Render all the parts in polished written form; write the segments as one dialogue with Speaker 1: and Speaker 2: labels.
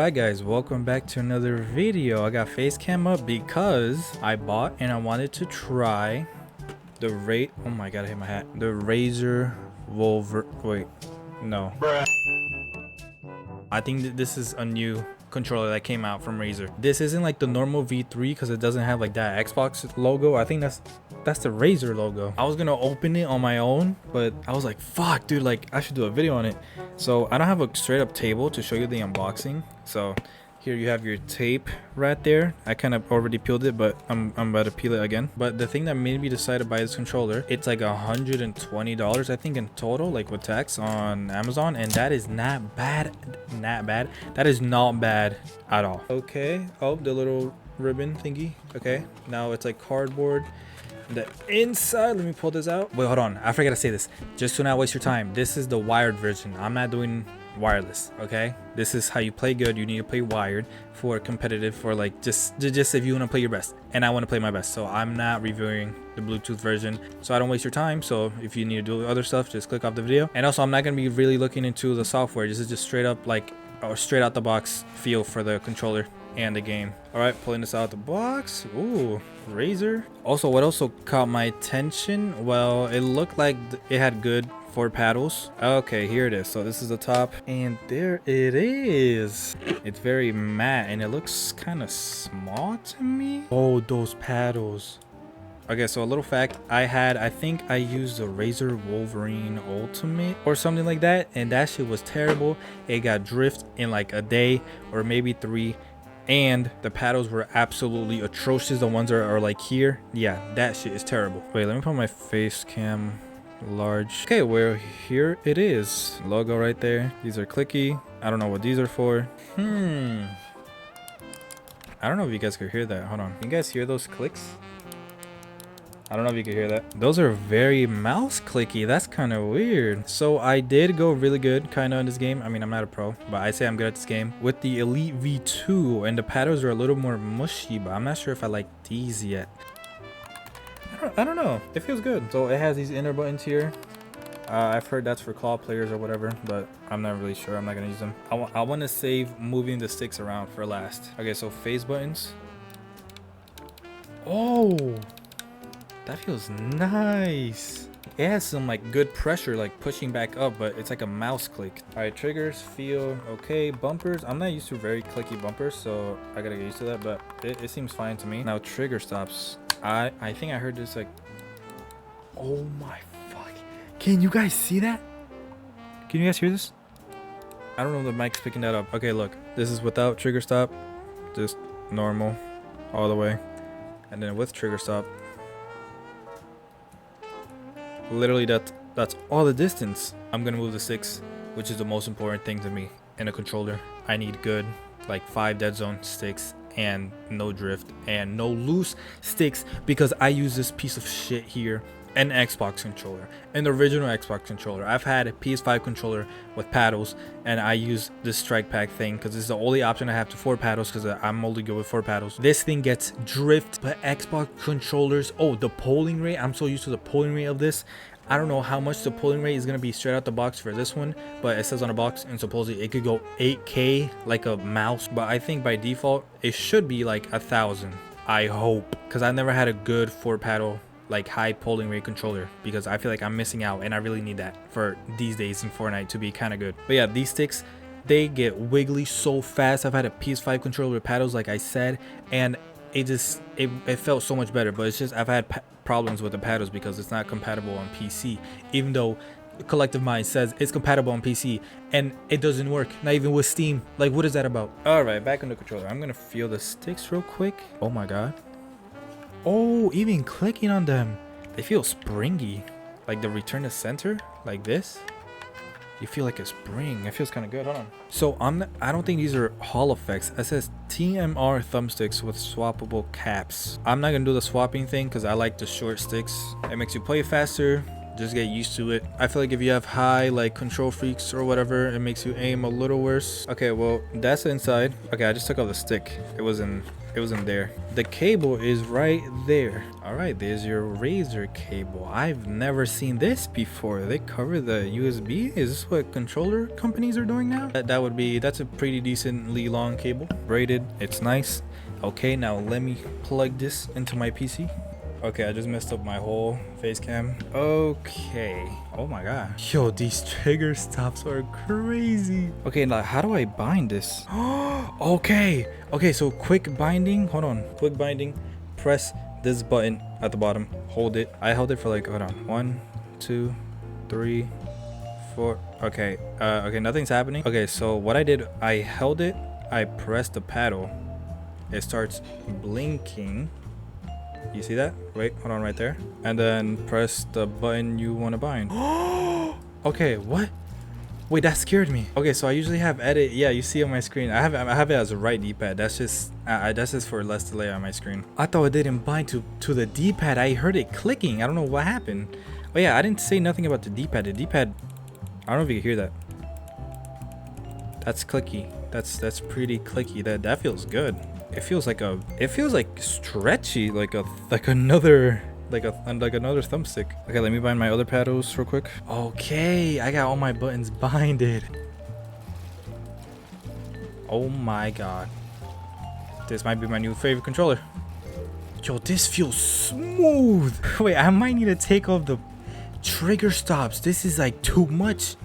Speaker 1: Alright guys, welcome back to another video. I got face cam up because I bought and I wanted to try the oh my god, I hit my hat. The RAZOR wait, no. Bruh. I think that this is a new controller that came out from RAZOR. This isn't like the normal V3 because it doesn't have like that Xbox logo. I think that's the RAZOR logo. I was gonna open it on my own, but I was like, fuck dude, like I should do a video on it. So I don't have a straight up table to show you the unboxing. So here you have your tape right there. I kind of already peeled it, but I'm about to peel it again. But the thing that made me decide to buy this controller, it's like $120 I think in total, like with tax on Amazon, and that is not bad. That is not bad at all. Okay, oh, the little ribbon thingy. Okay, now it's like cardboard. The inside, let me pull this out. Wait, hold on, I forgot to say this just to not waste your time. This is the wired version. I'm not doing wireless. Okay, this is how you play good. You need to play wired for competitive, for like just if you want to play your best, and I want to play my best. So I'm not reviewing the Bluetooth version so I don't waste your time. So if you need to do other stuff, just click off the video. And also I'm not going to be really looking into the software. This is just straight up like or straight out the box feel for the controller and the game. All right, pulling this out the box. Ooh, RAZOR. Also, what also caught my attention, well, it looked like it had good 4 paddles. Okay, here it is. So this is the top, and there it is. It's very matte and it looks kind of small to me. Oh, those paddles. Okay, so a little fact, I think I used the RAZOR Wolverine Ultimate or something like that, and that shit was terrible. It got drift in like a day or maybe 3, and the paddles were absolutely atrocious. The ones that are like here, yeah, that shit is terrible. Wait, let me put my face cam large. Okay, well, here it is. Logo right there. These are clicky. I don't know what these are for. I don't know if you guys could hear that. Hold on. Can you guys hear those clicks? I don't know if you can hear that. Those are very mouse clicky. That's kind of weird. So I did go really good kind of in this game. I mean, I'm not a pro, but I say I'm good at this game with the Elite V2, and the paddles are a little more mushy, but I'm not sure if I like these yet. I don't know. It feels good. So it has these inner buttons here. I've heard that's for claw players or whatever, but I'm not really sure. I'm not gonna use them. I want to save moving the sticks around for last. Okay, so face buttons. Oh, that feels nice. It has some like good pressure, like pushing back up, but it's like a mouse click. All right, triggers feel okay. Bumpers, I'm not used to very clicky bumpers, so I gotta get used to that, but it seems fine to me. Now trigger stops. I think I heard this like, oh my fuck, can you guys see that? Can you guys hear this? I don't know if the mic's picking that up. Okay, look, this is without trigger stop, just normal all the way, and then with trigger stop, literally that's all the distance. I'm gonna move the sticks, which is the most important thing to me in a controller. I need good like 5 dead zone sticks and no drift and no loose sticks, because I use this piece of shit here, an Xbox controller, an original Xbox controller. I've had a PS5 controller with paddles, and I use this strike pack thing because this is the only option I have to 4 paddles, because I'm only good with 4 paddles. This thing gets drift, but Xbox controllers, oh, the polling rate, I'm so used to the polling rate of this. I don't know how much the polling rate is going to be straight out the box for this one, but it says on the box, and supposedly it could go 8K like a mouse, but I think by default it should be like 1,000. I hope, because I never had a good 4 paddle like high polling rate controller, because I feel like I'm missing out, and I really need that for these days in Fortnite to be kind of good. But yeah, these sticks, they get wiggly so fast. I've had a PS5 controller with paddles like I said, and it felt so much better, but it's just I've had problems with the paddles because it's not compatible on PC, even though Collective Mind says it's compatible on PC, and it doesn't work, not even with Steam. Like, what is that about? All right, back on the controller. I'm gonna feel the sticks real quick. Oh my god. Oh, even clicking on them, they feel springy, like the return to center like this. You feel like a spring. It feels kind of good. Hold on. So I don't think these are Hall effects. It says TMR thumbsticks with swappable caps. I'm not gonna do the swapping thing because I like the short sticks. It makes you play faster, just get used to it. I feel like if you have high like control freaks or whatever, it makes you aim a little worse. Okay, well, that's the inside. Okay, I just took off the stick. It wasn't there. The cable is right there. All right, there's your Razor cable. I've never seen this before. They cover the USB. Is this what controller companies are doing now? That's a pretty decently long cable. Braided, it's nice. Okay, now let me plug this into my PC. Okay, I just messed up my whole face cam. Okay. Oh my god. Yo, these trigger stops are crazy. Okay, now how do I bind this? Okay. Okay, so quick binding. Hold on. Quick binding. Press this button at the bottom. Hold it. I held it for like, hold on. 1, 2, 3, 4. Okay. Okay, nothing's happening. Okay, so what I did, I held it. I pressed the paddle. It starts blinking. You see that? Wait, hold on right there. And then press the button you want to bind. Okay, what? Wait, that scared me. Okay, so I usually have edit. Yeah, you see on my screen. I have it as a right D-pad. That's just for less delay on my screen. I thought it didn't bind to the D-pad. I heard it clicking. I don't know what happened. Oh yeah, I didn't say nothing about the D-pad. The D-pad, I don't know if you can hear that. That's clicky. That's pretty clicky. That feels good. It feels like stretchy, like another thumbstick. Okay, let me bind my other paddles real quick. Okay, I got all my buttons binded. Oh my god, this might be my new favorite controller. Yo, this feels smooth. Wait, I might need to take off the trigger stops. This is like too much.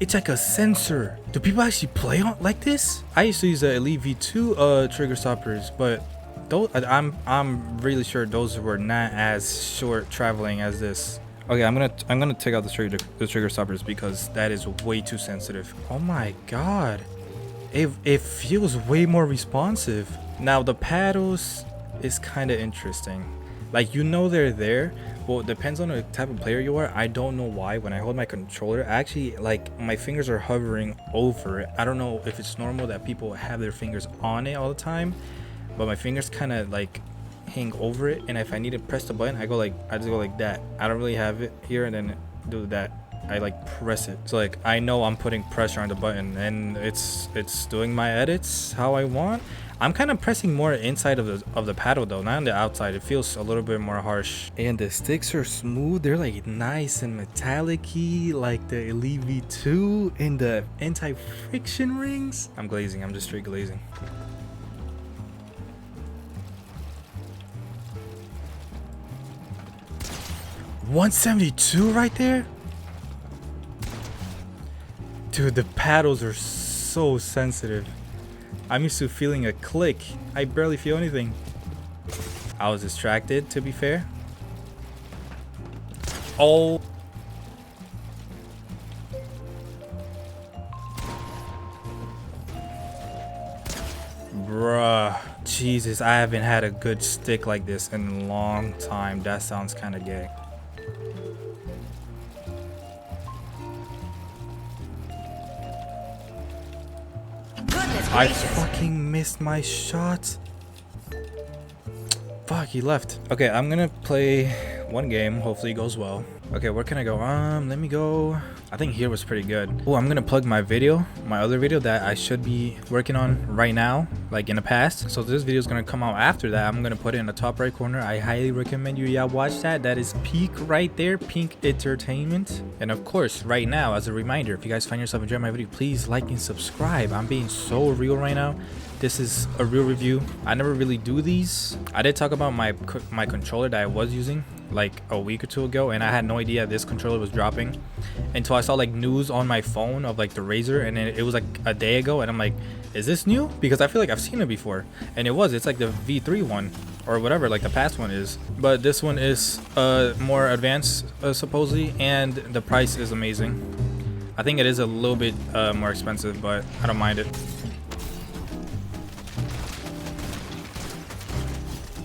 Speaker 1: It's like a sensor. Do people actually play on like this? I used to use the Elite V2 trigger stoppers, but those I'm really sure those were not as short traveling as this. Okay, I'm gonna take out the trigger stoppers because that is way too sensitive. Oh my god, it feels way more responsive. Now the paddles is kind of interesting. Like, you know, they're there. Well, it depends on the type of player you are. I don't know why when I hold my controller, actually, like, my fingers are hovering over it. I don't know if it's normal that people have their fingers on it all the time, but my fingers kind of like hang over it, and if I need to press the button, I just go like that. I don't really have it here and then do that. I like press it. So like, I know I'm putting pressure on the button, and it's doing my edits how I want. I'm kind of pressing more inside of the paddle though, not on the outside. It feels a little bit more harsh. And the sticks are smooth. They're like nice and metallic-y, like the Elite V2 and the anti-friction rings. I'm glazing. I'm just straight glazing. $172 right there? Dude, the paddles are so sensitive. I'm used to feeling a click. I barely feel anything. I was distracted, to be fair. Oh. Bruh. Jesus, I haven't had a good stick like this in a long time. That sounds kind of gay. I fucking missed my shot. Fuck, he left. Okay, I'm gonna play one game. Hopefully it goes well. Okay, where can I go? Let me go. I think here was pretty good. Oh, I'm gonna plug my other video that I should be working on right now, like in the past. So this video is gonna come out after that. I'm gonna put it in the top right corner. I highly recommend y'all watch that. That is peak right there, Pink Entertainment. And of course, right now, as a reminder, if you guys find yourself enjoying my video, please like and subscribe. I'm being so real right now. This is a real review. I never really do these. I did talk about my controller that I was using like a week or two ago, and I had no idea this controller was dropping until I saw like news on my phone of like the Razor, and it was like a day ago, and I'm like, is this new? Because I feel like I've seen it before, and it's like the V3 one or whatever, like the past one is, but this one is more advanced supposedly, and the price is amazing. I think it is a little bit more expensive, but I don't mind it.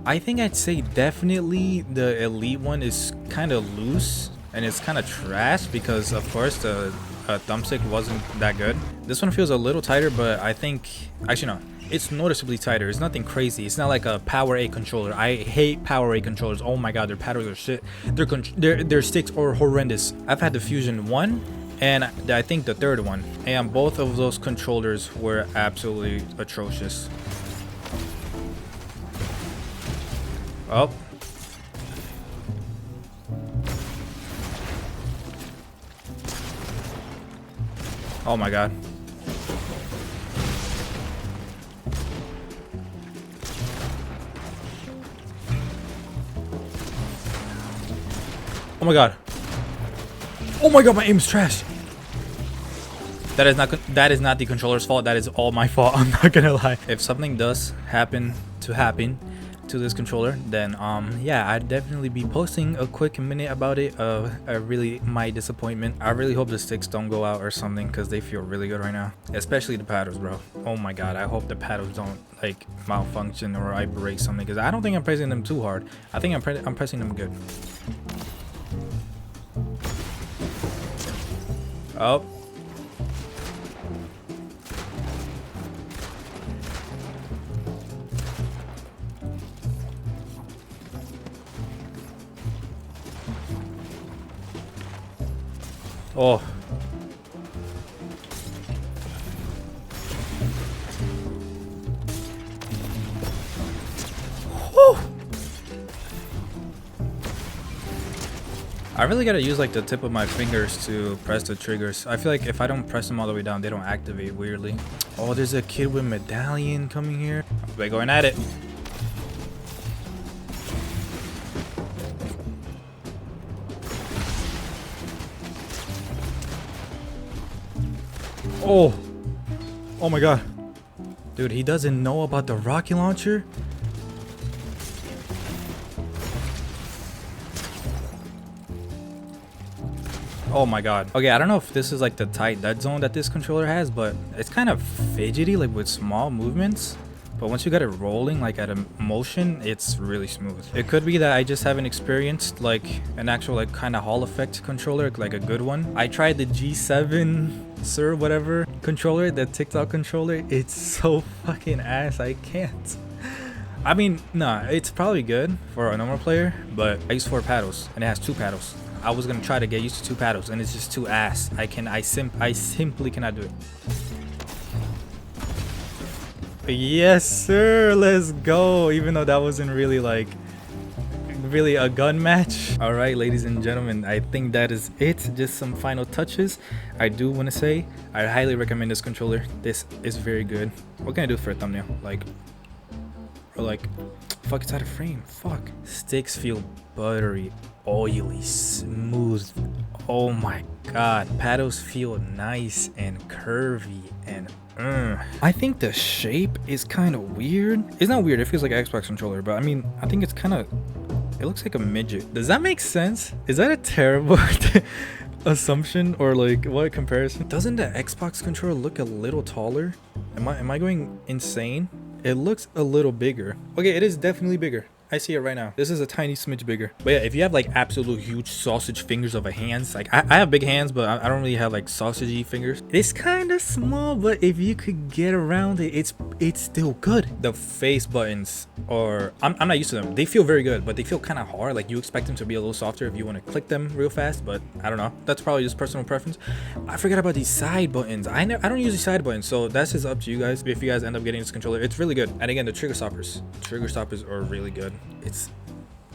Speaker 1: I think I'd say definitely the Elite one is kind of loose and it's kind of trash because of course the thumbstick wasn't that good. This one feels a little tighter, but I think actually no, it's noticeably tighter. It's nothing crazy. It's not like a Power 8 controller. I hate Power 8 controllers. Oh my god, their paddles are shit. Their sticks are horrendous. I've had the Fusion 1 and I think the third one, and both of those controllers were absolutely atrocious. Oh. Oh my god. Oh my god. Oh my god, my aim's trash. That is not the controller's fault. That is all my fault. I'm not gonna lie. If something does happen to this controller, then yeah, I'd definitely be posting a quick minute about it. Really my disappointment. I really hope the sticks don't go out or something, because they feel really good right now, especially the paddles, bro. Oh my god, I hope the paddles don't like malfunction or I break something, because I don't think I'm pressing them too hard. I think I'm pressing them good. Oh. Oh. Whew. I really gotta use like the tip of my fingers to press the triggers. I feel like if I don't press them all the way down, they don't activate weirdly. Oh, there's a kid with medallion coming here. We're going at it. Oh. Oh my god. Dude, he doesn't know about the rocket launcher? Oh my god. Okay, I don't know if this is like the tight dead zone that this controller has, but it's kind of fidgety, like with small movements. But once you get it rolling, like at a motion, it's really smooth. It could be that I just haven't experienced like an actual like kind of Hall effect controller, like a good one. I tried the G7 Sir whatever controller, the TikTok controller. It's so fucking ass. I can't. I mean, nah, it's probably good for a normal player, but I use 4 paddles and it has 2 paddles. I was gonna try to get used to 2 paddles and it's just too ass. I simply cannot do it. Yes sir, let's go. Even though that wasn't really a gun match. All right, ladies and gentlemen, I think that is it. Just some final touches. I do want to say I highly recommend this controller. This is very good. What can I do for a thumbnail? Fuck, it's out of frame. Fuck. Sticks feel buttery, oily, smooth. Oh my god. Paddles feel nice and curvy and I think the shape is kind of weird. It's not weird, it feels like an Xbox controller, but I mean, I think it's kind of, it looks like a midget. Does that make sense? Is that a terrible assumption or like what comparison? Doesn't the Xbox controller look a little taller? Am I going insane? It looks a little bigger. Okay, it is definitely bigger. I see it right now. This is a tiny smidge bigger. But yeah, if you have like absolute huge sausage fingers of a hands, like I have big hands, but I don't really have like sausagey fingers. It's kind of small, but if you could get around it, it's still good. The face buttons are, I'm not used to them. They feel very good, but they feel kind of hard. Like you expect them to be a little softer if you want to click them real fast, but I don't know. That's probably just personal preference. I forgot about these side buttons. I don't use these side buttons, so that's just up to you guys. If you guys end up getting this controller, it's really good. And again, the trigger stoppers are really good. It's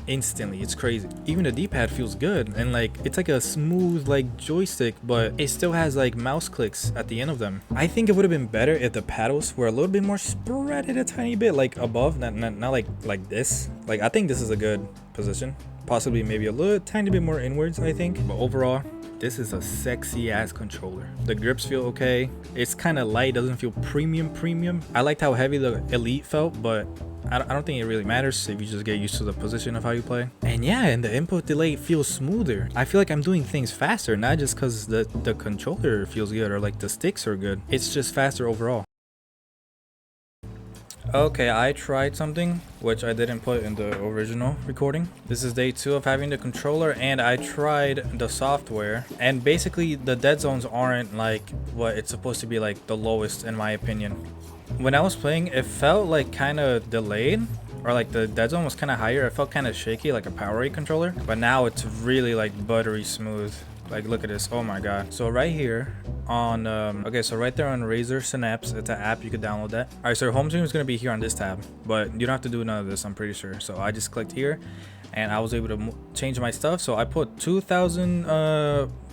Speaker 1: instantly, it's crazy. Even the D-pad feels good, and like it's like a smooth like joystick, but it still has like mouse clicks at the end of them. I think it would have been better if the paddles were a little bit more spread a tiny bit, like above, not like this. Like I think this is a good position, possibly maybe a little tiny bit more inwards, I think. But overall, this is a sexy ass controller. The grips feel okay. It's kind of light, doesn't feel premium. I liked how heavy the Elite felt, but I don't think it really matters if you just get used to the position of how you play. And yeah, and the input delay feels smoother. I feel like I'm doing things faster, not just because the controller feels good or like the sticks are good. It's just faster overall. Okay, I tried something which I didn't put in the original recording. This is day 2 of having the controller, and I tried the software, and basically the dead zones aren't like what it's supposed to be, like the lowest in my opinion. When I was playing, it felt like kind of delayed, or like the dead zone was kind of higher. It felt kind of shaky, like a Powerade controller, but now it's really like buttery smooth. Like, look at this. Oh my god. So right here on okay, so right there on Razor Synapse, it's an app, you could download that. All right, so home screen is going to be here on this tab, but you don't have to do none of this, I'm pretty sure. So I just clicked here and I was able to change my stuff. So I put 2000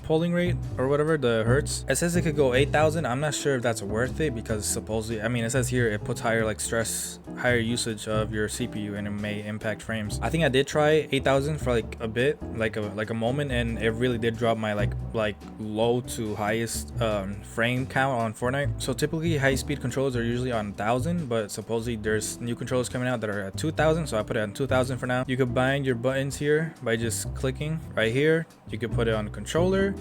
Speaker 1: polling rate or whatever, the hertz. It says it could go 8,000. I'm not sure if that's worth it, because supposedly, I mean, it says here it puts higher like stress, higher usage of your CPU, and it may impact frames. I think I did try 8,000 for like a bit, like a moment, and it really did drop my like low to highest frame count on Fortnite. So typically high speed controllers are usually on 1,000, but supposedly there's new controllers coming out that are at 2,000, so I put it on 2,000 for now. You could bind your buttons here by just clicking right here. You could put it on the controller,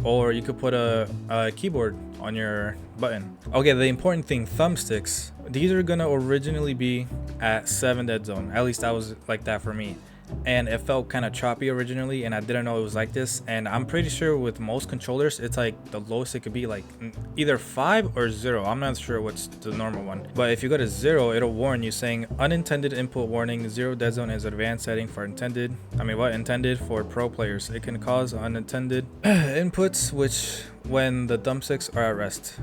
Speaker 1: or you could put a keyboard on your button. Okay, the important thing, thumbsticks. These are gonna originally be at 7 dead zone. At least that was like that for me. And it felt kind of choppy originally, and I didn't know it was like this. And I'm pretty sure with most controllers, it's like the lowest it could be like either 5 or 0. I'm not sure what's the normal one, but if you go to 0, it'll warn you saying unintended input warning. 0 dead zone is advanced setting for intended for pro players. It can cause unintended inputs which when the thumbsticks are at rest.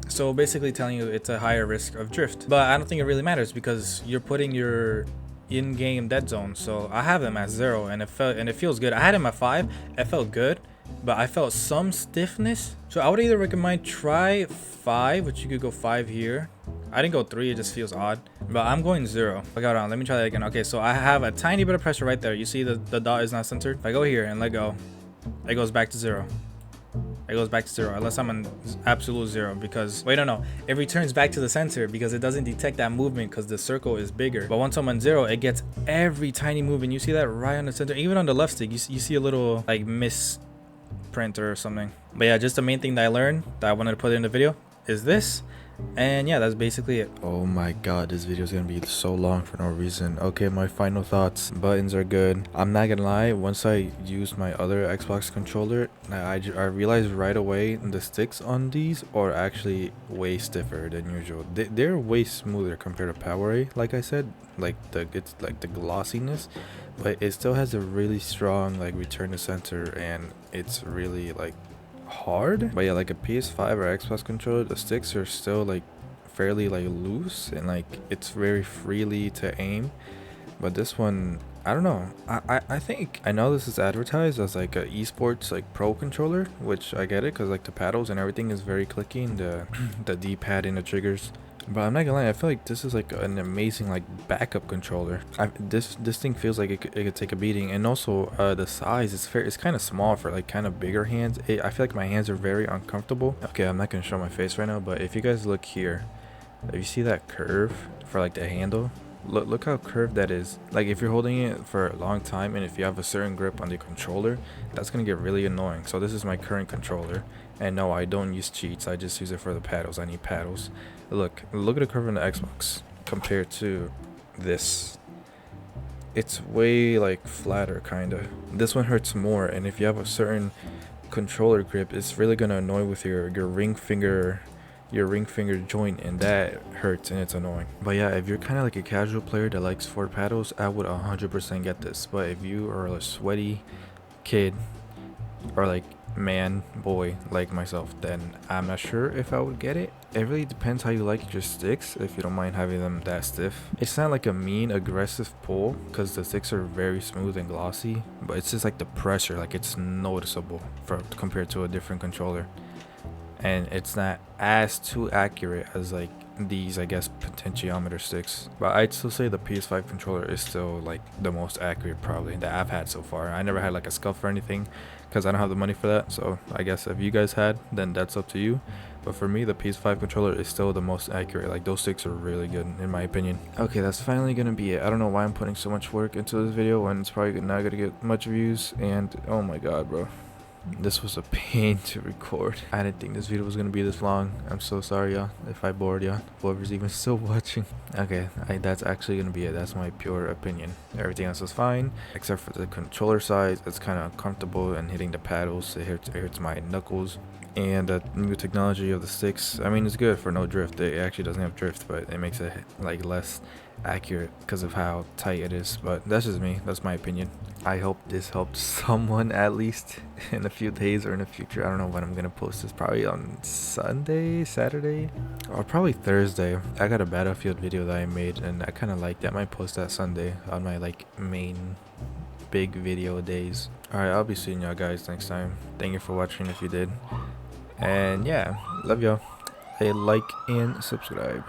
Speaker 1: So basically telling you it's a higher risk of drift, but I don't think it really matters because you're putting your in-game dead zone. So I have them at 0, and it feels good. I had them at 5. It felt good, but I felt some stiffness. So I would either recommend try 5, which you could go 5 here. I didn't go 3, it just feels odd, but I'm going 0. Okay, hold on, let me try that again. Okay, so I have a tiny bit of pressure right there. You see the dot is not centered. If I go here and let go, it goes back to 0. It goes back to 0 unless I'm on absolute 0, because wait, no, it returns back to the center because it doesn't detect that movement because the circle is bigger. But once I'm on 0, it gets every tiny movement. You see that right on the center, even on the left stick you see a little like misprint or something. But yeah, just the main thing that I learned that I wanted to put in the video is this. And yeah, that's basically it. Oh my god, this video is gonna be so long for no reason. Okay, my final thoughts. Buttons are good. I'm not gonna lie, once I used my other Xbox controller, I realized right away the sticks on these are actually way stiffer than usual. They're way smoother compared to Powerade, like I said. Like it's like the glossiness, but it still has a really strong like return to center, and it's really like hard. But yeah, like a PS5 or Xbox controller, the sticks are still like fairly like loose, and like it's very freely to aim. But this one, I don't know, I think I know this is advertised as like a esports like pro controller, which I get it because like the paddles and everything is very clicky, and the D-pad and the triggers. But I'm not gonna lie, I feel like this is like an amazing like backup controller. This thing feels like it could take a beating, and also the size is fair. It's kind of small for like kind of bigger hands. I feel like my hands are very uncomfortable. Okay, I'm not gonna show my face right now, but if you guys look here, if you see that curve for like the handle, look how curved that is. Like if you're holding it for a long time, and if you have a certain grip on the controller, that's gonna get really annoying. So this is my current controller, and no, I don't use cheats. I just use it for the paddles. I need paddles. Look at the curve on the Xbox compared to this. It's way like flatter kinda. This one hurts more, and if you have a certain controller grip, it's really gonna annoy with your ring finger joint, and that hurts and it's annoying. But yeah, if you're kind of like a casual player that likes 4 paddles, I would 100% get this. But if you are a sweaty kid or like boy like myself, then I'm not sure if I would get it. It really depends how you like your sticks, if you don't mind having them that stiff. It's not like a mean aggressive pull because the sticks are very smooth and glossy, but it's just like the pressure, like it's noticeable compared to a different controller. And it's not as too accurate as like these, I guess, potentiometer sticks. But I'd still say the PS5 controller is still like the most accurate probably that I've had so far. I never had like a scuff or anything because I don't have the money for that. So I guess if you guys had, then that's up to you. But for me, the PS5 controller is still the most accurate. Like those sticks are really good in my opinion. Okay, that's finally gonna be it. I don't know why I'm putting so much work into this video when it's probably not gonna get much views. And oh my god, bro, This was a pain to record. I didn't think this video was gonna be this long. I'm so sorry, y'all, if I bored y'all, whoever's even still watching. Okay, that's actually gonna be it. That's my pure opinion. Everything else is fine except for the controller size. It's kind of uncomfortable, and hitting the paddles, it hurts my knuckles. And the new technology of the sticks, I mean, it's good for no drift. It actually doesn't have drift, but it makes it like less accurate because of how tight it is. But that's just me. That's my opinion. I hope this helped someone at least in a few days or in the future. I don't know when I'm gonna post this. Probably on Sunday, Saturday, or probably Thursday. I got a Battlefield video that I made, and I kind of like that. I might post that Sunday on my like main big video days. Alright, I'll be seeing y'all guys next time. Thank you for watching if you did. And yeah, love y'all. Hey, like and subscribe.